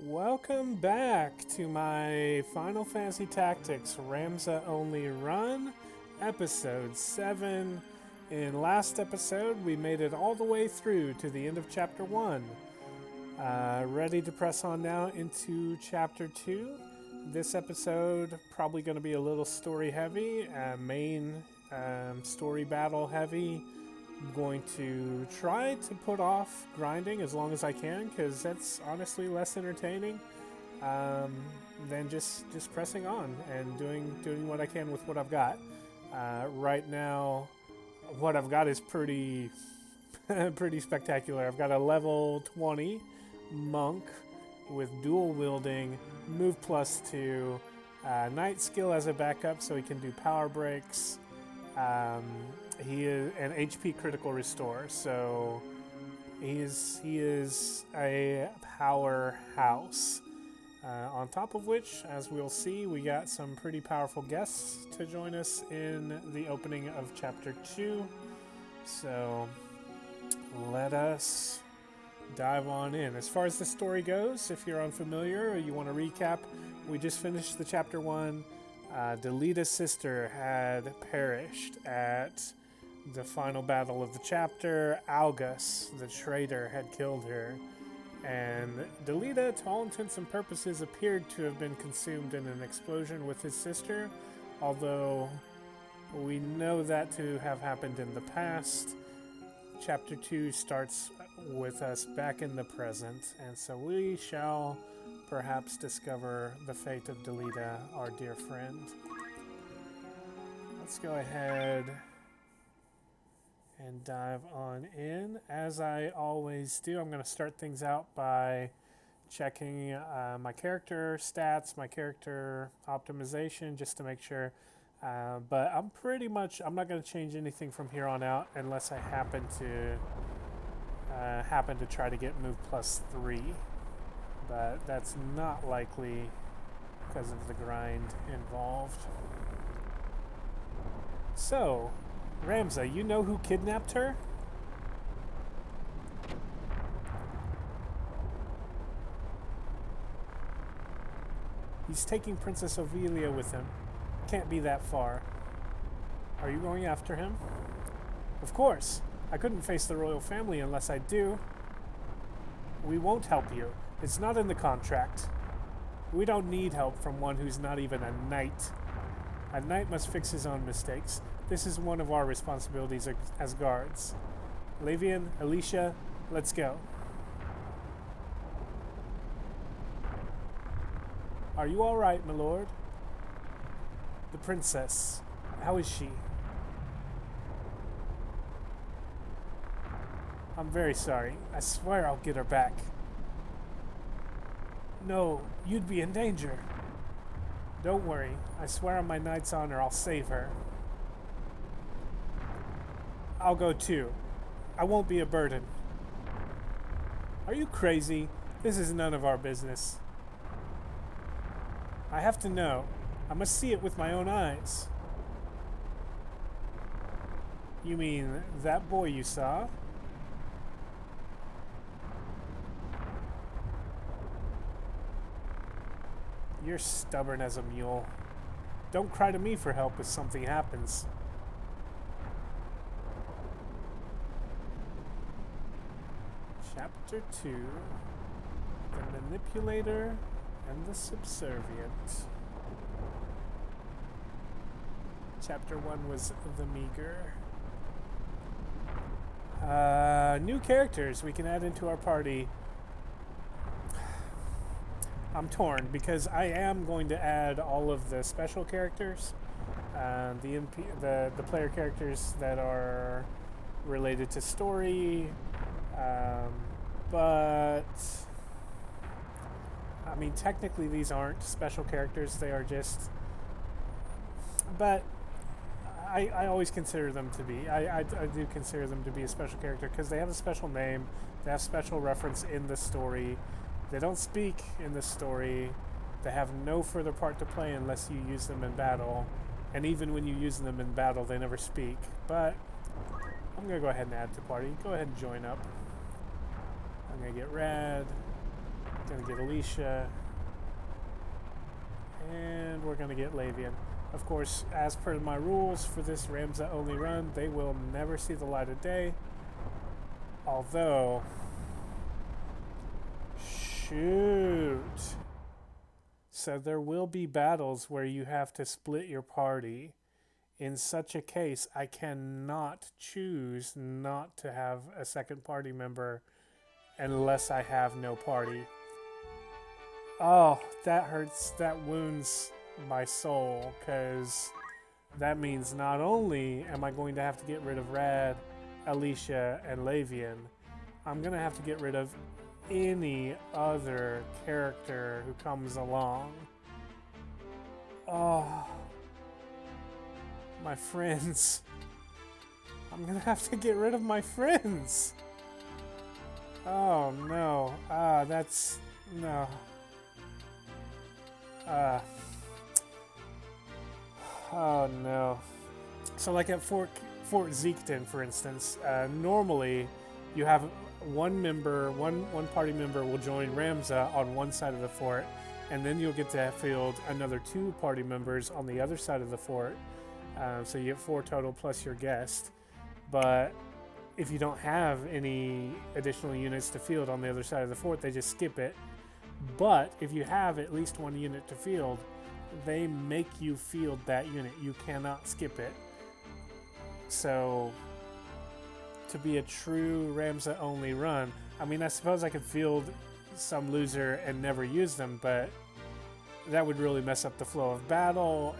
Welcome back to my Final Fantasy Tactics Ramza-only run, episode 7. In last episode, we made it all the way through to the end of chapter 1. Ready to press on now into chapter 2. This episode probably going to be a little story heavy, main story battle heavy. I'm going to try to put off grinding as long as I can, because that's honestly less entertaining than just pressing on and doing what I can with what I've got. Right now, what I've got is pretty pretty spectacular. I've got a level 20 monk with dual wielding, move +2, night skill as a backup, so he can do power breaks. He is an HP critical restore, so he is a powerhouse. On top of which, as we'll see, we got some pretty powerful guests to join us in the opening of chapter 2. So let us dive on in. As far as the story goes, if you're unfamiliar or you want to recap, we just finished the chapter 1. Delita's sister had perished at the final battle of the chapter. Algus, the traitor, had killed her. And Delita, to all intents and purposes, appeared to have been consumed in an explosion with his sister, although we know that to have happened in the past. Chapter 2 starts with us back in the present, and so we shall perhaps discover the fate of Delita, our dear friend. Let's go ahead and dive on in. As I always do, I'm going to start things out by checking my character stats, my character optimization, just to make sure. But I'm not going to change anything from here on out unless I happen to try to get move +3. But that's not likely because of the grind involved. So, Ramza, you know who kidnapped her? He's taking Princess Ophelia with him. Can't be that far. Are you going after him? Of course. I couldn't face the royal family unless I do. We won't help you. It's not in the contract. We don't need help from one who's not even a knight. A knight must fix his own mistakes. This is one of our responsibilities as guards. Lavian, Alicia, let's go. Are you all right, my lord? The princess, how is she? I'm very sorry. I swear I'll get her back. No, you'd be in danger. Don't worry. I swear on my knight's honor I'll save her. I'll go too. I won't be a burden. Are you crazy? This is none of our business. I have to know. I must see it with my own eyes. You mean that boy you saw? You're stubborn as a mule. Don't cry to me for help if something happens. Chapter 2, The Manipulator and the Subservient. Chapter 1 was The Meager. New characters we can add into our party. I'm torn because I am going to add all of the special characters, the player characters that are related to story, but I mean technically these aren't special characters, they are just, but I always consider them to be. I do consider them to be a special character because they have a special name, they have special reference in the story. They don't speak in the story. They have no further part to play unless you use them in battle. And even when you use them in battle, they never speak. But I'm going to go ahead and add to party. Go ahead and join up. I'm going to get red. Gonna get Alicia. And we're gonna get Lavian. Of course, as per my rules for this Ramza-only run, they will never see the light of day. Although... Shoot! So there will be battles where you have to split your party. In such a case, I cannot choose not to have a second party member unless I have no party. Oh, that hurts. That wounds my soul, because that means not only am I going to have to get rid of Rad, Alicia, and Lavian, I'm going to have to get rid of any other character who comes along. Oh, my friends. I'm going to have to get rid of my friends. Oh, no. That's... no. Oh no. So like at Fort Ziekten, for instance, normally you have one party member will join Ramza on one side of the fort, and then you'll get to field another 2 party members on the other side of the fort. So you get 4 total plus your guest. But if you don't have any additional units to field on the other side of the fort, they just skip it. But if you have at least 1 unit to field, they make you field that unit. You cannot skip it. So, to be a true Ramza-only run, I mean, I suppose I could field some loser and never use them, but that would really mess up the flow of battle,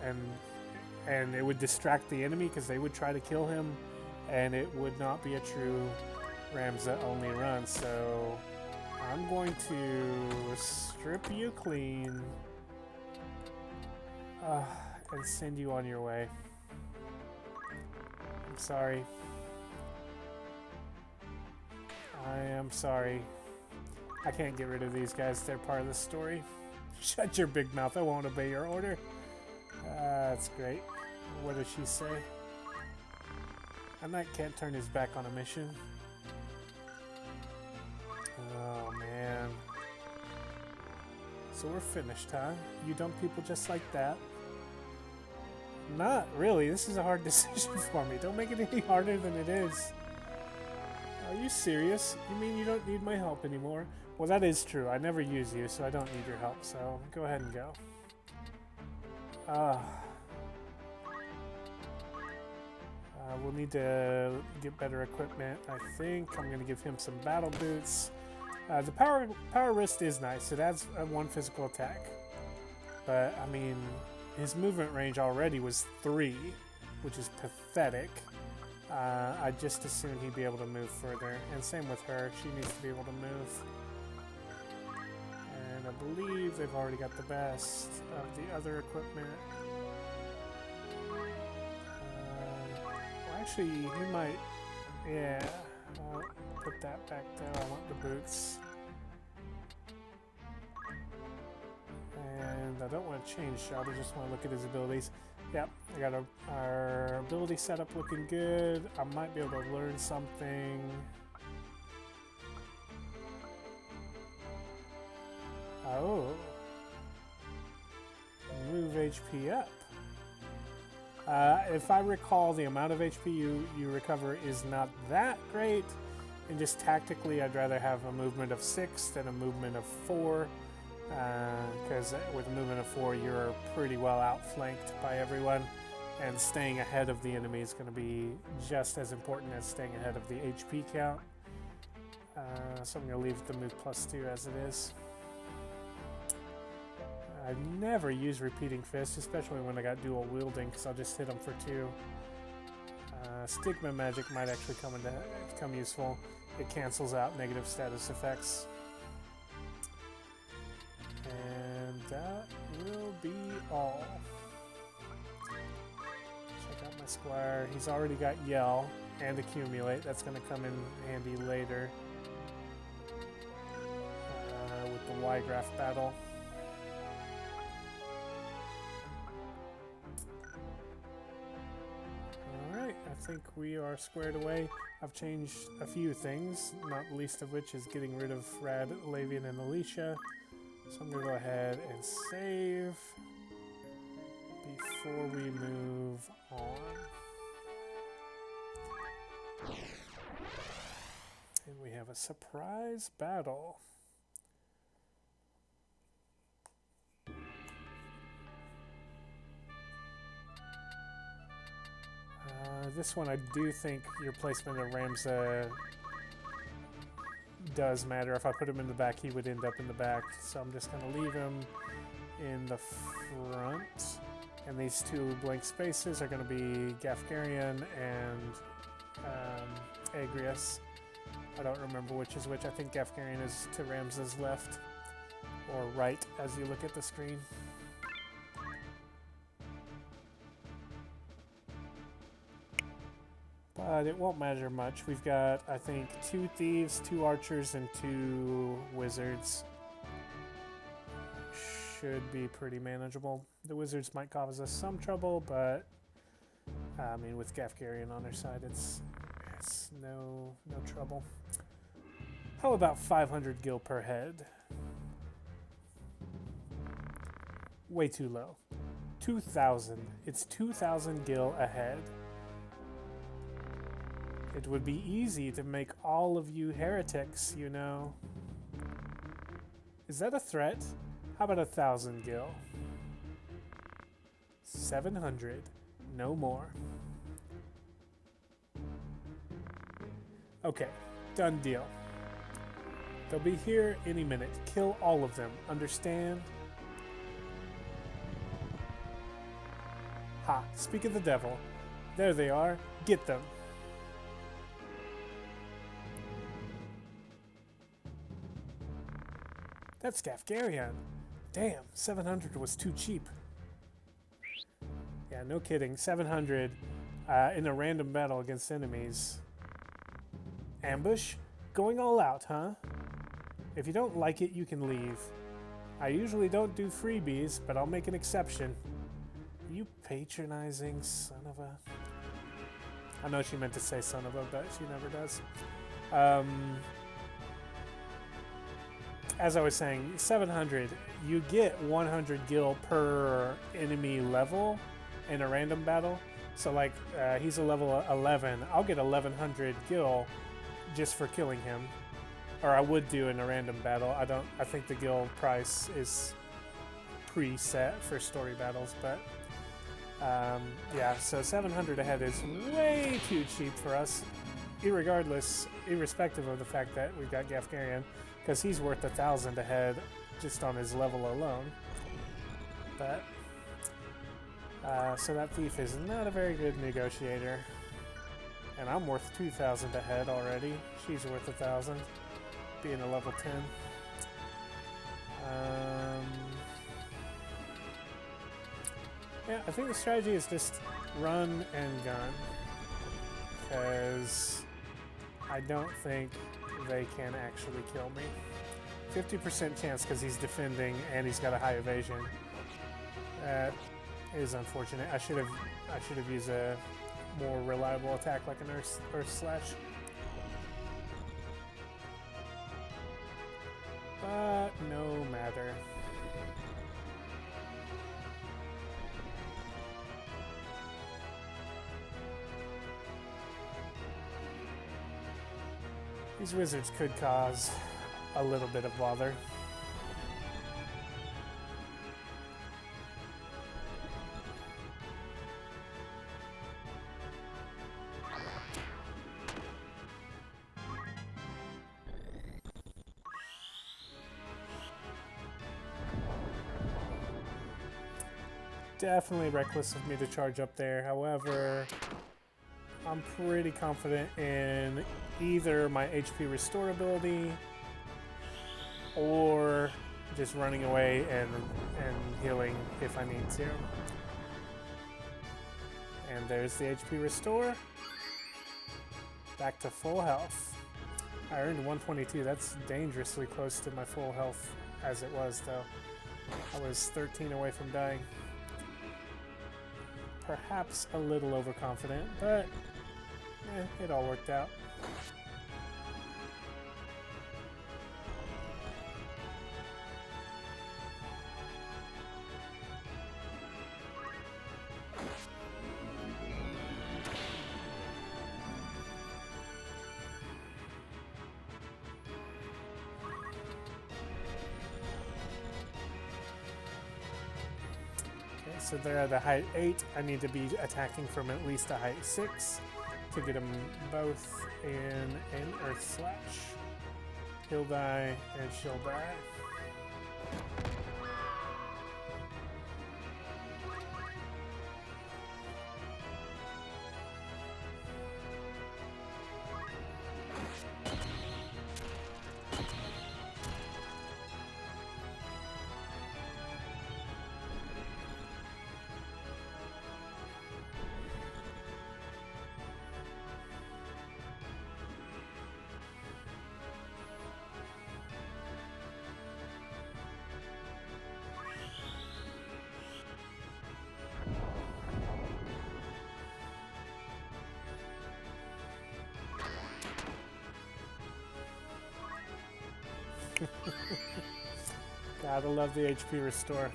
and it would distract the enemy because they would try to kill him, and it would not be a true Ramza-only run. So I'm going to strip you clean and send you on your way. I'm sorry. I am sorry. I can't get rid of these guys. They're part of the story. Shut your big mouth. I won't obey your order. That's great. What does she say? A knight can't turn his back on a mission. Oh, man. So we're finished, huh? You dump people just like that? Not really. This is a hard decision for me. Don't make it any harder than it is. Are you serious? You mean you don't need my help anymore? Well, that is true. I never use you, so I don't need your help. So go ahead and go. We'll need to get better equipment. I think I'm going to give him some battle boots. The power wrist is nice. It adds 1 physical attack. But, I mean, his movement range already was 3, which is pathetic. I just assumed he'd be able to move further. And same with her. She needs to be able to move. And I believe they've already got the best of the other equipment. Actually, he might... Yeah. I'll put that back there. I want the boots. And I don't want to change shot. I just want to look at his abilities. Yep, I got our ability setup looking good. I might be able to learn something. Oh. Move HP up. If I recall, the amount of HP you recover is not that great. And just tactically, I'd rather have a movement of 6 than a movement of 4. Because with a movement of 4, you're pretty well outflanked by everyone. And staying ahead of the enemy is going to be just as important as staying ahead of the HP count. So I'm going to leave the move +2 as it is. I never use repeating fist, especially when I got dual wielding, because I'll just hit them for 2. Stigma magic might actually come useful. It cancels out negative status effects. And that will be all. Check out my squire. He's already got yell and accumulate. That's going to come in handy later with the Y-graph battle. I think we are squared away. I've changed a few things, not least of which is getting rid of Rad, Lavian, and Alicia. So I'm going to go ahead and save before we move on. And we have a surprise battle. This one I do think your placement of Ramza does matter. If I put him in the back, he would end up in the back. So I'm just going to leave him in the front. And these two blank spaces are going to be Gafgarian and Agrias. I don't remember which is which. I think Gafgarian is to Ramza's left or right as you look at the screen. But it won't matter much. We've got, I think, 2 thieves, 2 archers, and 2 wizards. Should be pretty manageable. The wizards might cause us some trouble, but I mean, with Gafgarian on our side, it's no trouble. How about 500 gil per head? Way too low. 2,000. It's 2,000 gil a head. It would be easy to make all of you heretics, you know. Is that a threat? How about 1,000 gil? 700. No more. Okay, done deal. They'll be here any minute. Kill all of them. Understand? Ha, speak of the devil. There they are. Get them. That's Gafgarian. Damn, 700 was too cheap. Yeah, no kidding. 700 in a random battle against enemies. Ambush? Going all out, huh? If you don't like it, you can leave. I usually don't do freebies, but I'll make an exception. You patronizing son of a... I know she meant to say son of a, but she never does. As I was saying, 700, you get 100 gil per enemy level in a random battle. So like, he's a level 11, I'll get 1100 gil just for killing him. Or I would do in a random battle. I think the gil price is preset for story battles, but yeah, so 700 a head is way too cheap for us, irrespective of the fact that we've got Gafgarian, because he's worth 1,000 a head just on his level alone. But so that thief is not a very good negotiator, and I'm worth 2,000 a head already. She's worth 1,000, being a level 10. Yeah, I think the strategy is just run and gun, because I don't think they can actually kill me. 50% chance because he's defending and he's got a high evasion. That is unfortunate. I should have used a more reliable attack like an Earth Slash. But no matter. These wizards could cause a little bit of bother. Definitely reckless of me to charge up there. However, I'm pretty confident in either my HP restore ability or just running away and healing if I need to. And there's the HP restore. Back to full health. I earned 122. That's dangerously close to my full health as it was, though. I was 13 away from dying. Perhaps a little overconfident, but it all worked out. so they're at a height 8. I need to be attacking from at least a height 6 to get them both in an Earth Slash. He'll die, and she'll die. Gotta love the HP restore.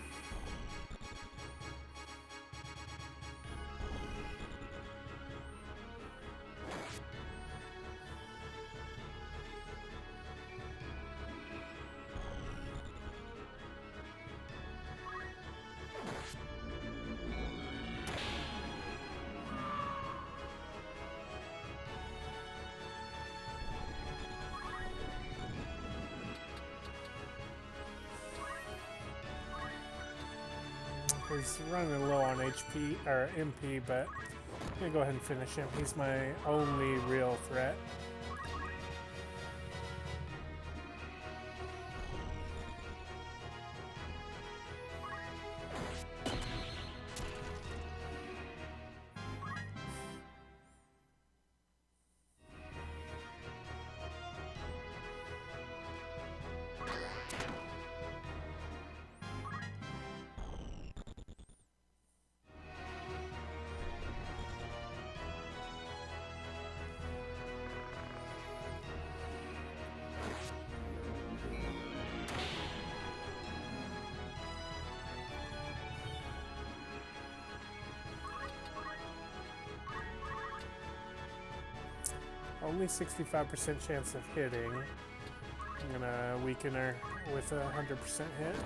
He's running low on HP or MP, but I'm gonna go ahead and finish him. He's my only real threat. Only 65% chance of hitting. I'm gonna weaken her with a 100% hit.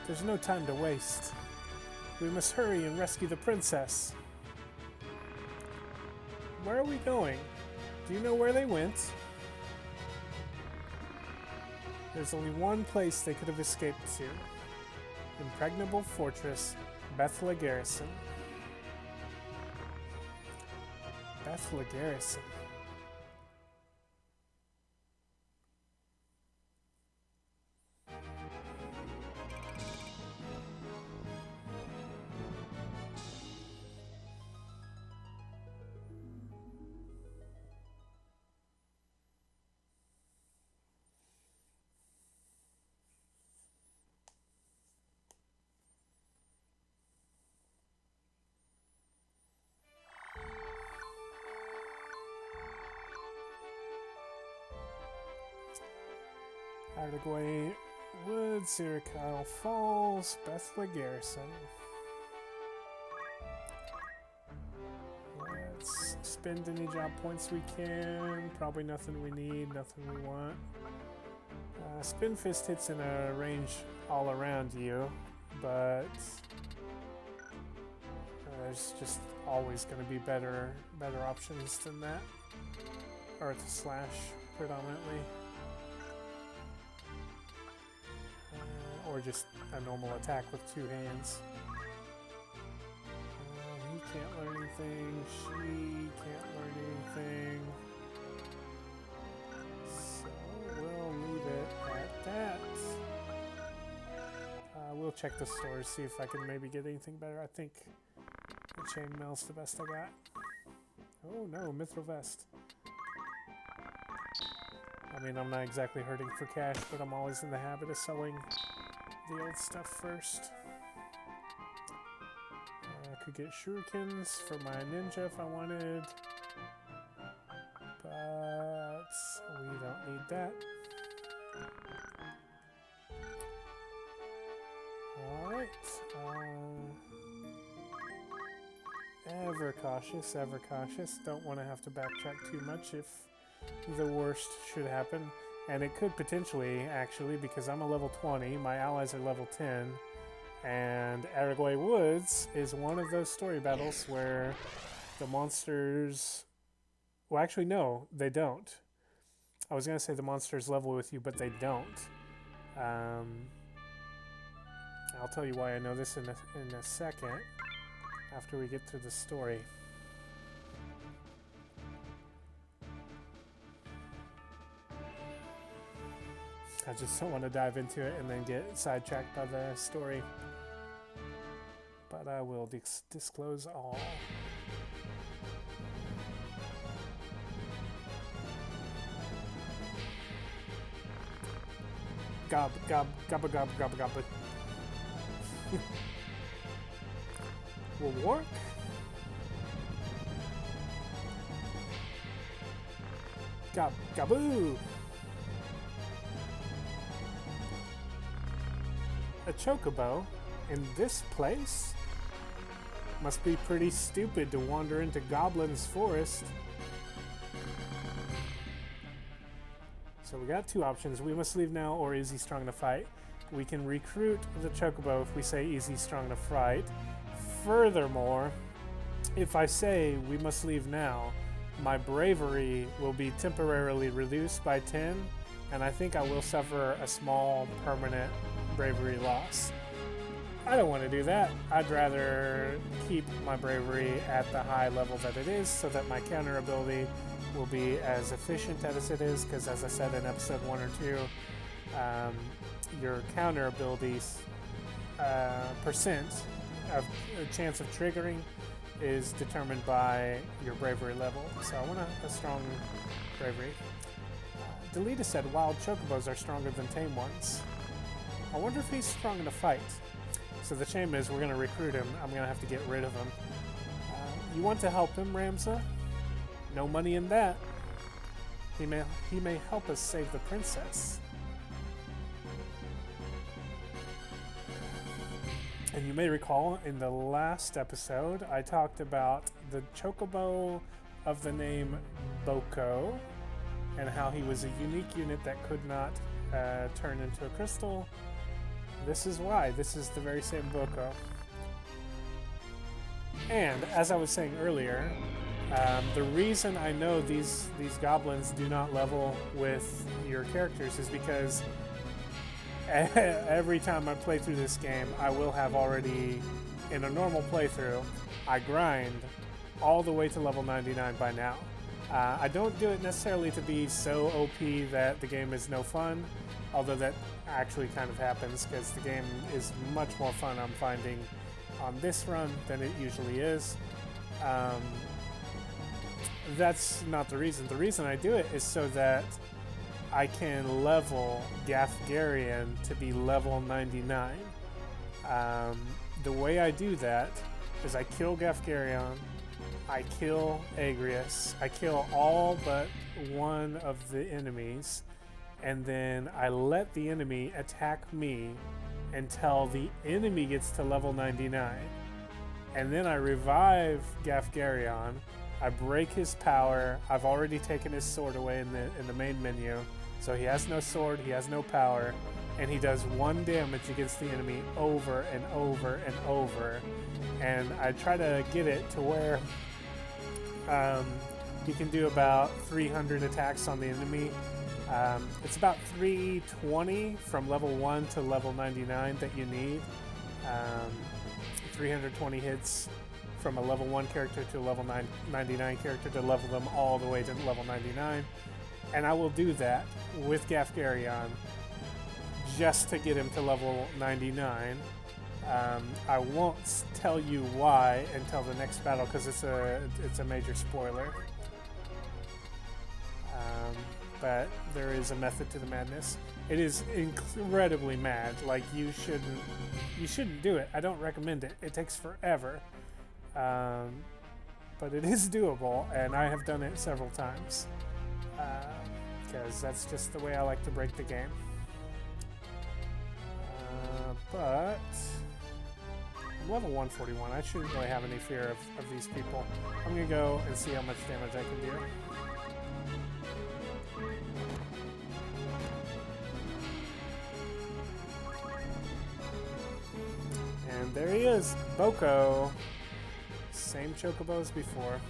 There's no time to waste. We must hurry and rescue the princess. Where are we going? Do you know where they went? There's only one place they could have escaped to. Impregnable Fortress, Bethla Garrison. Bethla Garrison. Artigway Woods, Zirekile Falls, Bethla Garrison. Let's spend any job points we can. Probably nothing we need, nothing we want. Spin Fist hits in a range all around you, but there's just always going to be better options than that. Or it's a slash predominantly. Or just a normal attack with two hands. He can't learn anything. She can't learn anything. So we'll leave it at that. check the stores, see if I can maybe get anything better. I think the chainmail's the best I got. Oh no, mithril vest. I mean, I'm not exactly hurting for cash, but I'm always in the habit of selling the old stuff first. I could get shurikens for my ninja if I wanted, but we don't need that. Alright. Ever cautious, ever cautious. Don't want to have to backtrack too much if the worst should happen. And it could potentially, actually, because I'm a level 20, my allies are level 10, and Aragway Woods is one of those story battles where the monsters... Well, actually, no, they don't. I was going to say the monsters level with you, but they don't. I'll tell you why I know this in a second, after we get through the story. I just don't want to dive into it and then get sidetracked by the story. But I will disclose all. Gob, gob, gobba, gob, gobba, gobba. Will work. Gob, gaboo. A chocobo in this place? Must be pretty stupid to wander into Goblin's Forest. So we got two options. We must leave now, or is he strong to fight? We can recruit the chocobo if we say is he strong to fight. Furthermore, if I say we must leave now, my bravery will be temporarily reduced by 10, and I think I will suffer a small permanent bravery loss. I don't want to do that. I'd rather keep my bravery at the high level that it is so that my counter ability will be as efficient as it is, because as I said in episode 1 or 2, your counter abilities percent of chance of triggering is determined by your bravery level. So I want a strong bravery. Delita said wild chocobos are stronger than tame ones. I wonder if he's strong in a fight. So the shame is we're going to recruit him. I'm going to have to get rid of him. You want to help him, Ramza? No money in that. He may help us save the princess. And you may recall in the last episode, I talked about the chocobo of the name Boko and how he was a unique unit that could not turn into a crystal. This is why. This is the very same Boko. And as I was saying earlier, the reason I know these goblins do not level with your characters is because every time I play through this game, I will have already, in a normal playthrough, I grind all the way to level 99 by now. I don't do it necessarily to be so OP that the game is no fun, although that actually kind of happens because the game is much more fun, I'm finding, on this run than it usually is. That's not the reason. The reason I do it is so that I can level Gafgarian to be level 99. The way I do that is I kill Gafgarion, I kill Agrius, I kill all but one of the enemies, and then I let the enemy attack me until the enemy gets to level 99. And then I revive Gafgarion, I break his power. I've already taken his sword away in the main menu, so he has no sword, he has no power, and he does 1 damage against the enemy over and over and over. And I try to get it to where he can do about 300 attacks on the enemy. It's about 320 from level 1 to level 99 that you need. 320 hits from a level 1 character to a level 99 character to level them all the way to level 99. And I will do that with Gafgarion just to get him to level 99. I won't tell you why until the next battle because it's a major spoiler. But there is a method to the madness. It is incredibly mad. Like you shouldn't do it. I don't recommend it. It takes forever. But it is doable, and I have done it several times. Because that's just the way I like to break the game. But I'm level 141. I shouldn't really have any fear of these people. I'm going to go and see how much damage I can do. And there he is, Boko. Same chocobo as before.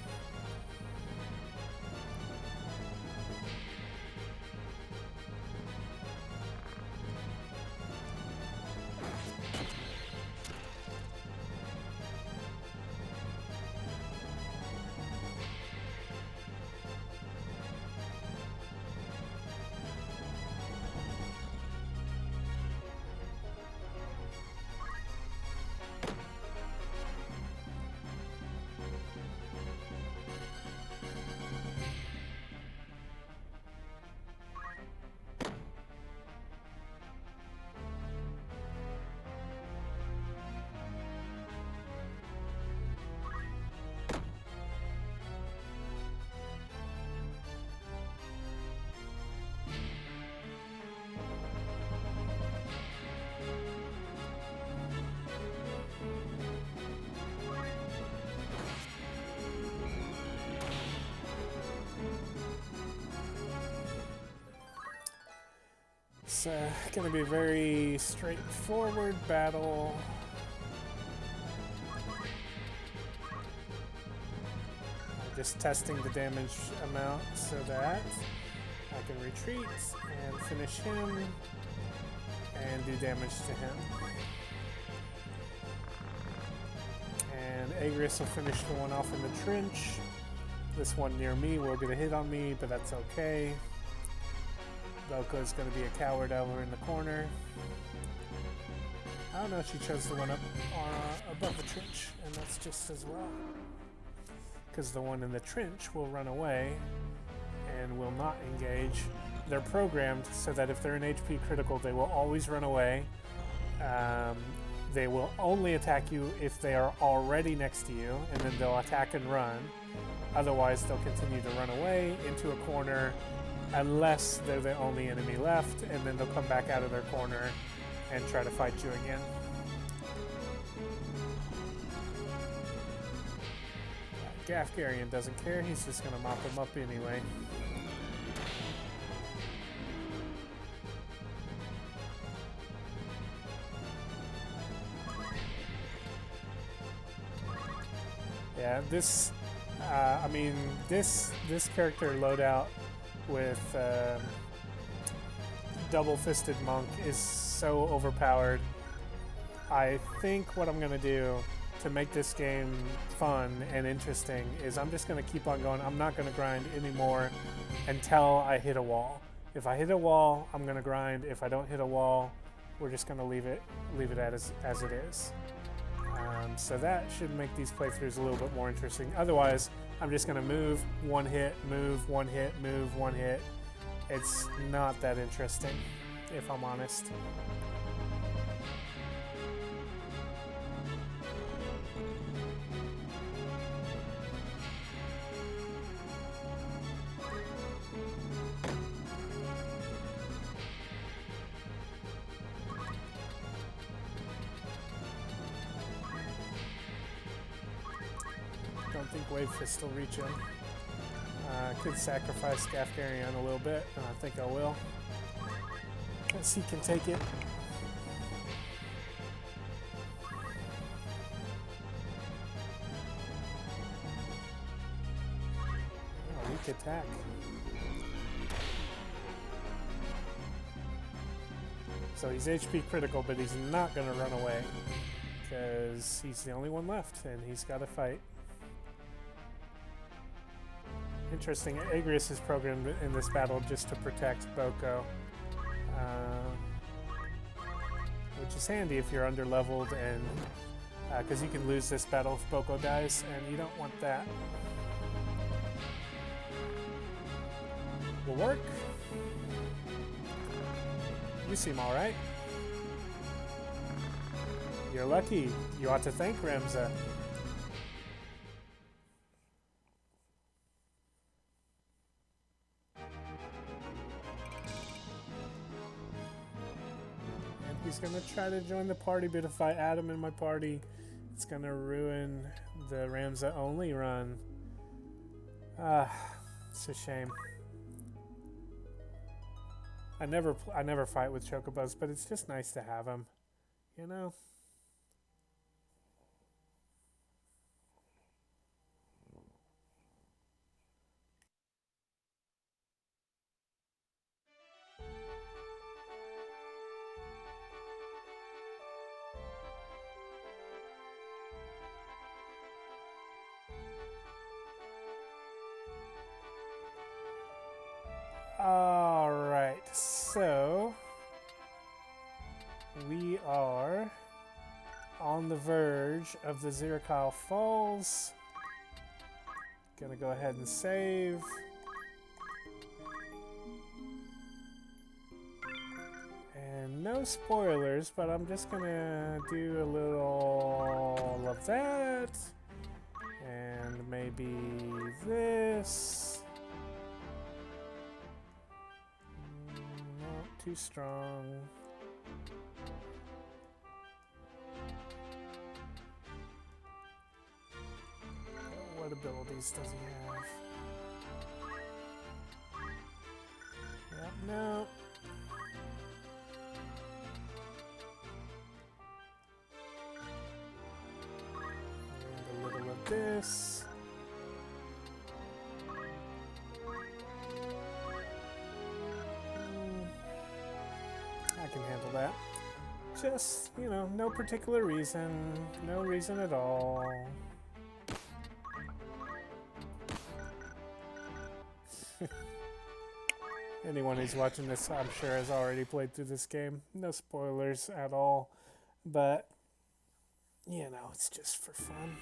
It's going to be a very straightforward battle. I'm just testing the damage amount so that I can retreat and finish him and do damage to him. And Agrius will finish the one off in the trench. This one near me will get a hit on me, but that's okay. Boko is going to be a coward over in the corner. I don't know, she chose the one up above the trench, and that's just as well. Because the one in the trench will run away and will not engage. They're programmed so that if they're in HP critical, they will always run away. They will only attack you if they are already next to you, and then they'll attack and run. Otherwise, they'll continue to run away into a corner unless they're the only enemy left, and then they'll come back out of their corner and try to fight you again. Gafgarian doesn't care, he's just going to mop him up anyway. Yeah, this character loadout with double-fisted monk is so overpowered. I think what I'm going to do to make this game fun and interesting is I'm just going to keep on going. I'm not going to grind anymore until I hit a wall. If I hit a wall, I'm going to grind. If I don't hit a wall, we're just going to leave it as it is. So that should make these playthroughs a little bit more interesting. Otherwise, I'm just going to move, one hit, move, one hit, move, one hit. It's not that interesting, if I'm honest. I think Wave Fist will reach him. Could sacrifice Gafgarian a little bit, and I think I will. Guess he can take it. Oh, weak attack. So he's HP critical, but he's not going to run away because he's the only one left, and he's got to fight. Interesting, Agrius is programmed in this battle just to protect Boko. which is handy if you're under-leveled and because you can lose this battle if Boko dies, and you don't want that. Will work. You seem alright. You're lucky. You ought to thank Ramza. And he's gonna try to join the party, but if I add him in my party, it's gonna ruin the Ramza-only run. It's a shame. I never fight with chocobos, but it's just nice to have them, you know? Alright, so we are on the verge of the Zirekile Falls. Gonna go ahead and save. And no spoilers, but I'm just gonna do a little of that. And maybe this. Too strong. What abilities does he have? Yep, no. And a little of this. I can handle that. Just, you know, no particular reason. No reason at all. Anyone who's watching this, I'm sure, has already played through this game. No spoilers at all. But, you know, it's just for fun.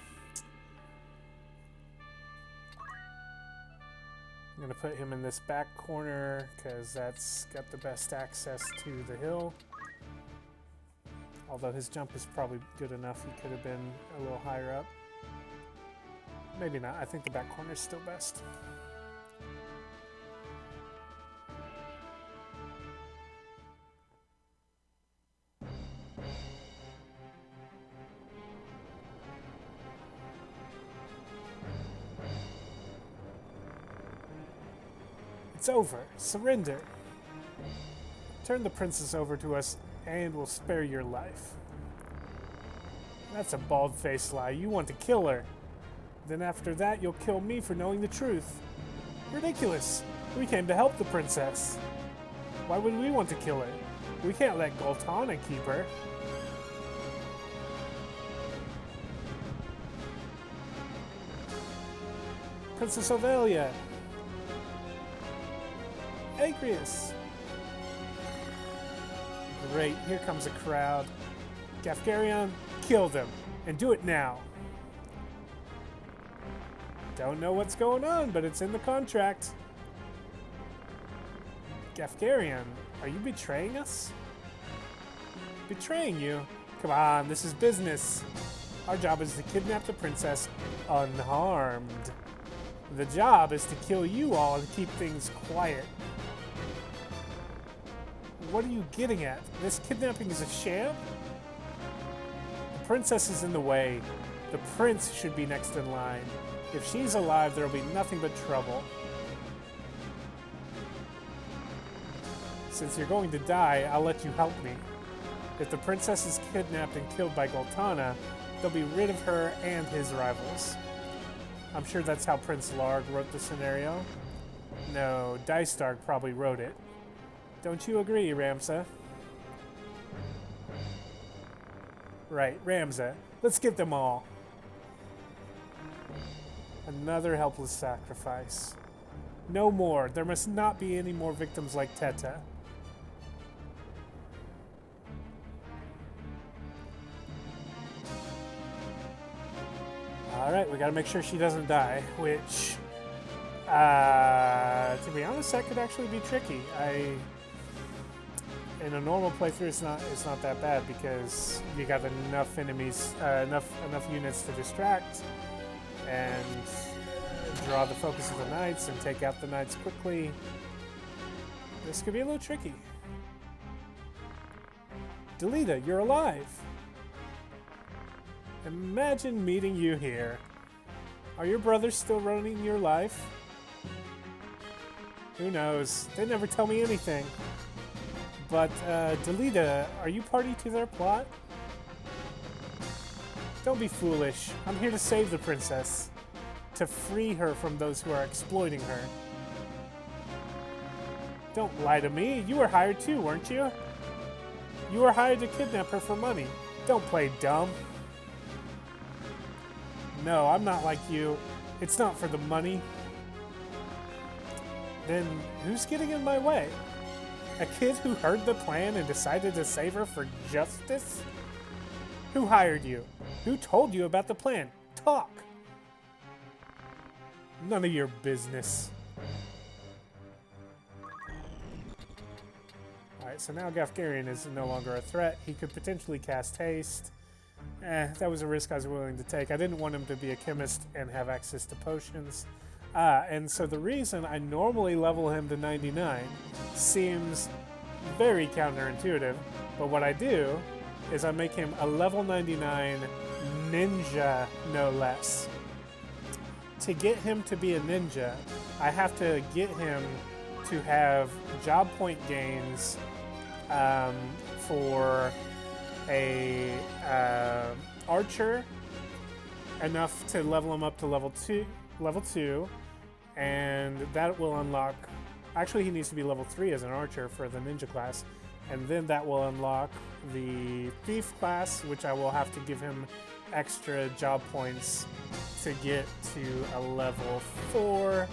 I'm going to put him in this back corner because that's got the best access to the hill. Although his jump is probably good enough, he could have been a little higher up. Maybe not. I think the back corner is still best. It's over. Surrender. Turn the princess over to us and we'll spare your life. That's a bald-faced lie. You want to kill her. Then after that, you'll kill me for knowing the truth. Ridiculous. We came to help the princess. Why would we want to kill her? We can't let Goltana keep her. Princess Ovelia. Agrius. Great, here comes a crowd. Gafgarion, kill them, and do it now. Don't know what's going on, but it's in the contract. Gafgarion, are you betraying us? Betraying you? Come on, this is business. Our job is to kidnap the princess unharmed. The job is to kill you all and keep things quiet. What are you getting at? This kidnapping is a sham? The princess is in the way. The prince should be next in line. If she's alive, there'll be nothing but trouble. Since you're going to die, I'll let you help me. If the princess is kidnapped and killed by Goltana, they'll be rid of her and his rivals. I'm sure that's how Prince Larg wrote the scenario. No, Dystark probably wrote it. Don't you agree, Ramza? Right, Ramza. Let's get them all. Another helpless sacrifice. No more. There must not be any more victims like Teta. Alright, we gotta make sure she doesn't die, which, to be honest, that could actually be tricky. In a normal playthrough, it's not that bad because you got enough enemies, enough units to distract and draw the focus of the knights and take out the knights quickly. This could be a little tricky. Delita, you're alive! Imagine meeting you here. Are your brothers still running your life? Who knows? They never tell me anything. But, Delita, are you party to their plot? Don't be foolish. I'm here to save the princess. To free her from those who are exploiting her. Don't lie to me. You were hired too, weren't you? You were hired to kidnap her for money. Don't play dumb. No, I'm not like you. It's not for the money. Then who's getting in my way? A kid who heard the plan and decided to save her for justice? Who hired you? Who told you about the plan? Talk! None of your business. Alright, so now Gafgarian is no longer a threat. He could potentially cast haste. That was a risk I was willing to take. I didn't want him to be a chemist and have access to potions. And so the reason I normally level him to 99 seems very counterintuitive, but what I do is I make him a level 99 ninja, no less. To get him to be a ninja, I have to get him to have job point gains for a archer, enough to level him up to level 2, and that will unlock. Actually, he needs to be level 3 as an archer for the ninja class, and then that will unlock the thief class, which I will have to give him extra job points to get to a level 4,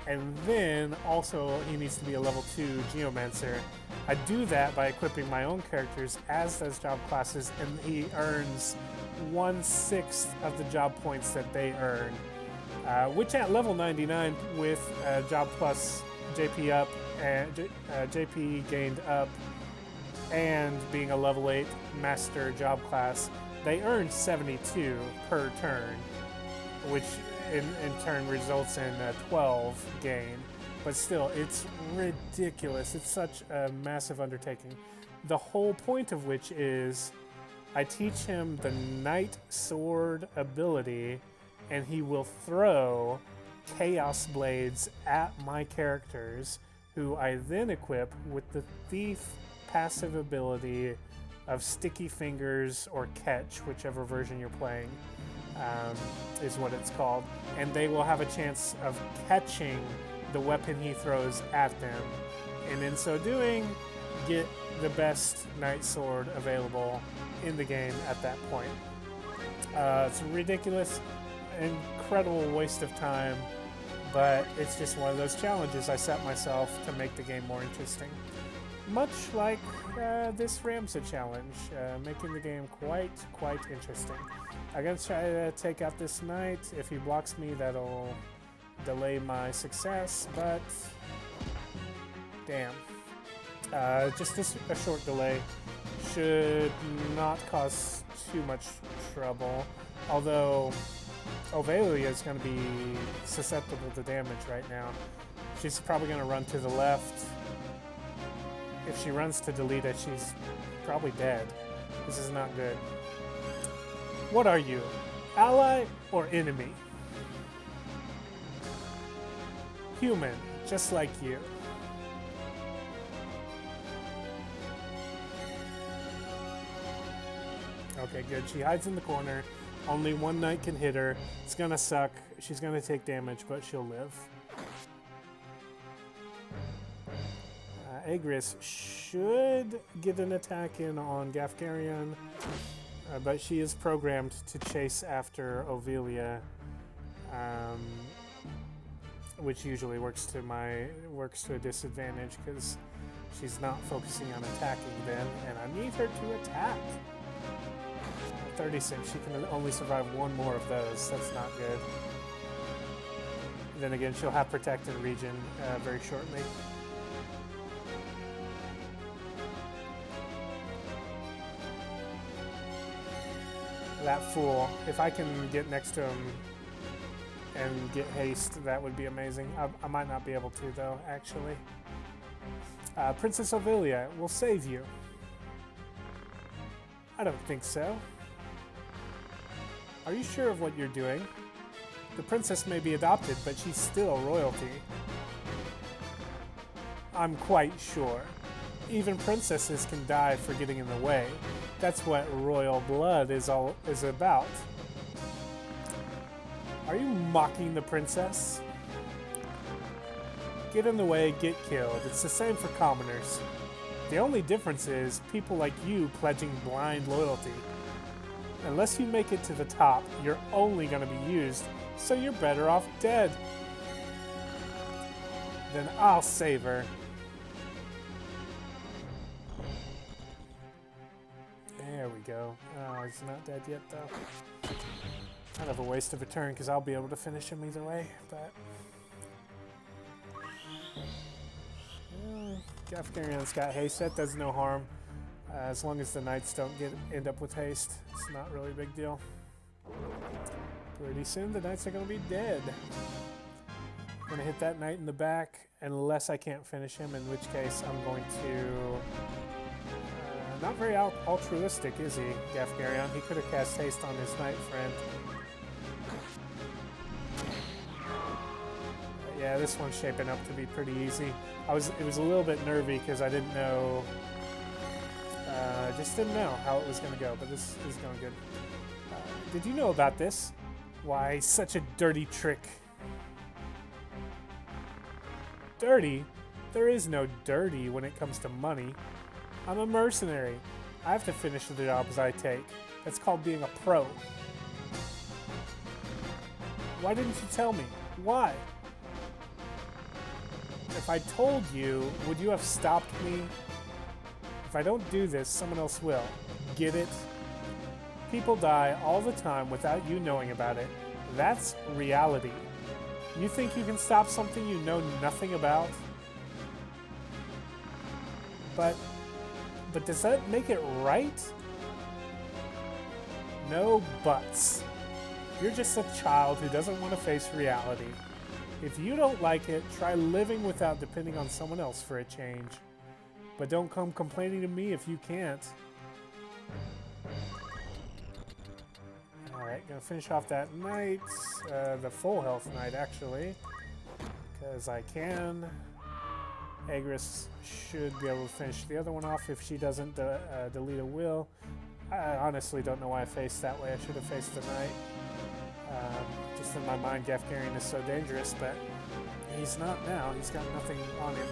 and then also he needs to be a level 2 geomancer. I do that by equipping my own characters as those job classes, and he earns 1/6 of the job points that they earn, which at level 99 with job plus JP up and JP gained up and being a level 8 master job class, they earn 72 per turn, which in turn results in a 12 gain. But still, it's ridiculous. It's such a massive undertaking. The whole point of which is I teach him the Knight Sword ability, and he will throw Chaos Blades at my characters, who I then equip with the Thief passive ability of Sticky Fingers or Catch, whichever version you're playing, is what it's called. And they will have a chance of catching the weapon he throws at them, and in so doing, get the best Knight Sword available in the game at that point. It's a ridiculous, incredible waste of time, but it's just one of those challenges I set myself to make the game more interesting. Much like this Ramza challenge, making the game quite interesting. I'm going to try to take out this knight. If he blocks me, that'll delay my success, but damn. Just a short delay should not cause too much trouble, although Ovelia is going to be susceptible to damage right now. She's probably going to run to the left. If she runs to Delita, she's probably dead. This is not good. What are you? Ally or enemy? Human, just like you. Okay, good. She hides in the corner. Only one knight can hit her. It's gonna suck. She's gonna take damage, but she'll live. Agris should get an attack in on Gafgarian, but she is programmed to chase after Ovelia, which usually works to a disadvantage because she's not focusing on attacking then, and I need her to attack. 36. She can only survive one more of those. That's not good. And then again, she'll have protected region very shortly. That fool. If I can get next to him and get haste, that would be amazing. I might not be able to, though, actually. Princess Ovilia will save you. I don't think so. Are you sure of what you're doing? The princess may be adopted, but she's still royalty. I'm quite sure. Even princesses can die for getting in the way. That's what royal blood is about. Are you mocking the princess? Get in the way, get killed. It's the same for commoners. The only difference is people like you pledging blind loyalty. Unless you make it to the top, you're only going to be used, so you're better off dead. Then I'll save her. There we go. Oh, he's not dead yet, though. Kind of a waste of a turn, because I'll be able to finish him either way, but... Gafgarion's got haste. That does no harm. As long as the knights don't end up with haste, it's not really a big deal. Pretty soon the knights are going to be dead. I'm going to hit that knight in the back, unless I can't finish him, in which case I'm going to... not very altruistic, is he, Gafgarion? He could have cast haste on his knight friend. Yeah, this one's shaping up to be pretty easy. It was a little bit nervy because I didn't know, just didn't know how it was going to go, but this is going good. Did you know about this? Why, such a dirty trick. Dirty? There is no dirty when it comes to money. I'm a mercenary. I have to finish the jobs I take. That's called being a pro. Why didn't you tell me? Why? If I told you, would you have stopped me? If I don't do this, someone else will. Get it? People die all the time without you knowing about it. That's reality. You think you can stop something you know nothing about? But does that make it right? No buts. You're just a child who doesn't want to face reality. If you don't like it, try living without depending on someone else for a change. But don't come complaining to me if you can't. Alright, gonna finish off that knight. The full health knight, actually. Because I can. Agris should be able to finish the other one off if she doesn't delete a will. I honestly don't know why I faced that way. I should have faced the knight. Just in my mind, Gafgarion is so dangerous, but he's not now. He's got nothing on him.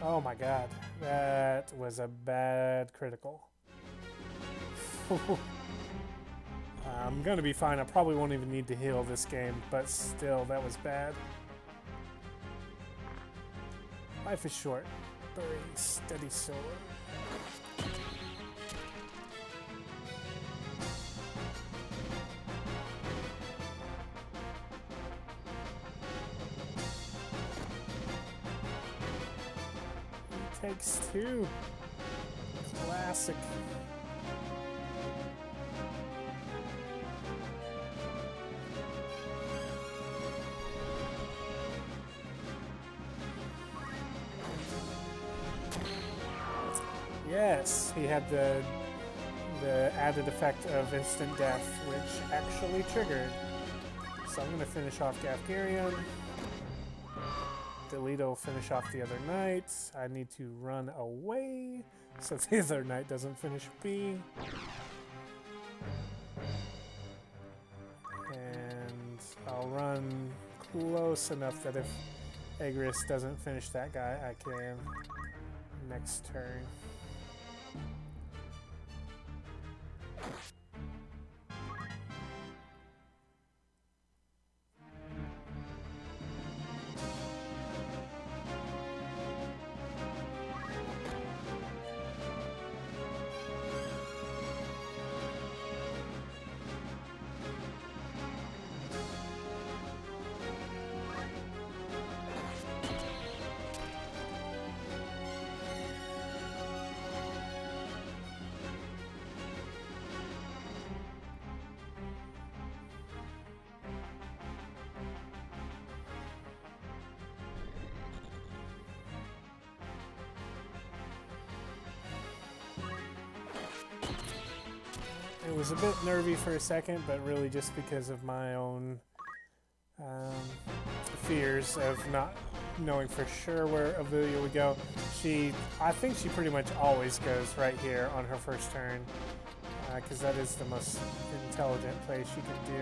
Oh my god, that was a bad critical. I'm gonna be fine. I probably won't even need to heal this game, but still, that was bad. Life is short. Bury steady sword. He takes two. Classic. Yes, he had the added effect of instant death, which actually triggered. So I'm going to finish off Gafgarion. Delita will finish off the other knight. I need to run away so the other knight doesn't finish me. And I'll run close enough that if Agris doesn't finish that guy, I can next turn. It was a bit nervy for a second, but really just because of my own fears of not knowing for sure where Avulia would go. I think she pretty much always goes right here on her first turn, because that is the most intelligent play she can do.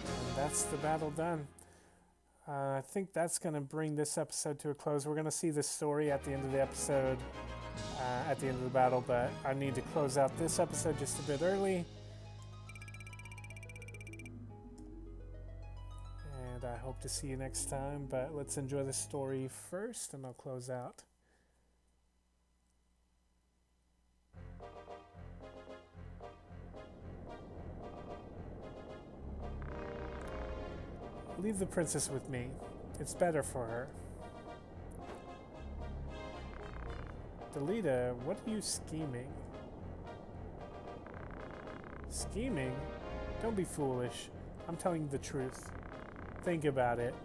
And that's the battle done. I think that's going to bring this episode to a close. We're going to see the story at the end of the episode, at the end of the battle, but I need to close out this episode just a bit early. And I hope to see you next time, but let's enjoy the story first, and I'll close out. Leave the princess with me. It's better for her. Delita, what are you scheming? Scheming? Don't be foolish. I'm telling you the truth. Think about it.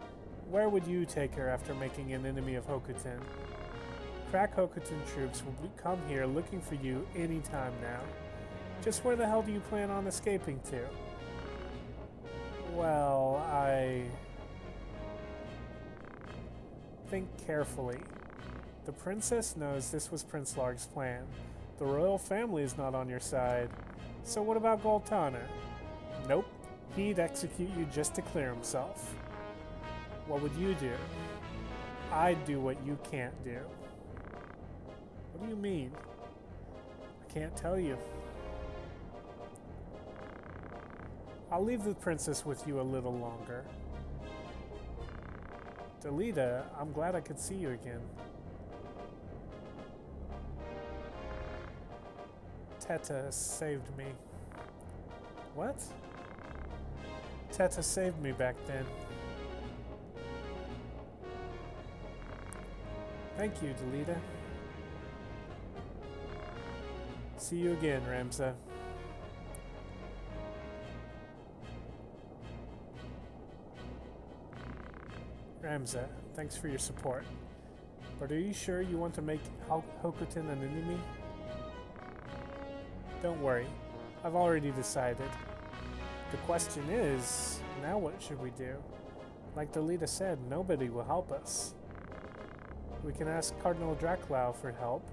Where would you take her after making an enemy of Hokuton? Crack Hokuton troops will come here looking for you any time now. Just where the hell do you plan on escaping to? Well, think carefully. The princess knows this was Prince Larg's plan. The royal family is not on your side. So what about Goltana? Nope. He'd execute you just to clear himself. What would you do? I'd do what you can't do. What do you mean? I can't tell you. I'll leave the princess with you a little longer. Delita, I'm glad I could see you again. Teta saved me. What? Teta saved me back then. Thank you, Delita. See you again, Ramza. Ramza, thanks for your support. But are you sure you want to make Hokuton an enemy? Don't worry, I've already decided. The question is, now what should we do? Like Delita said, nobody will help us. We can ask Cardinal Draclau for help.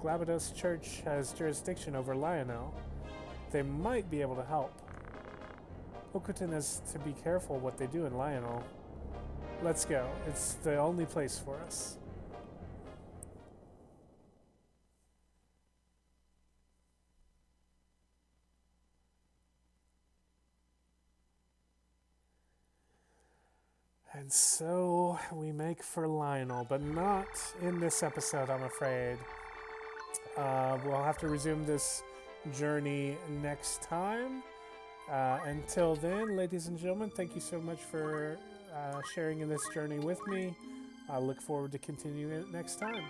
Glabados Church has jurisdiction over Lionel. They might be able to help. Hokuton has to be careful what they do in Lionel. Let's go. It's the only place for us. And so we make for Lionel, but not in this episode, I'm afraid. We'll have to resume this journey next time. Until then, ladies and gentlemen, thank you so much for sharing in this journey with me. I look forward to continuing it next time.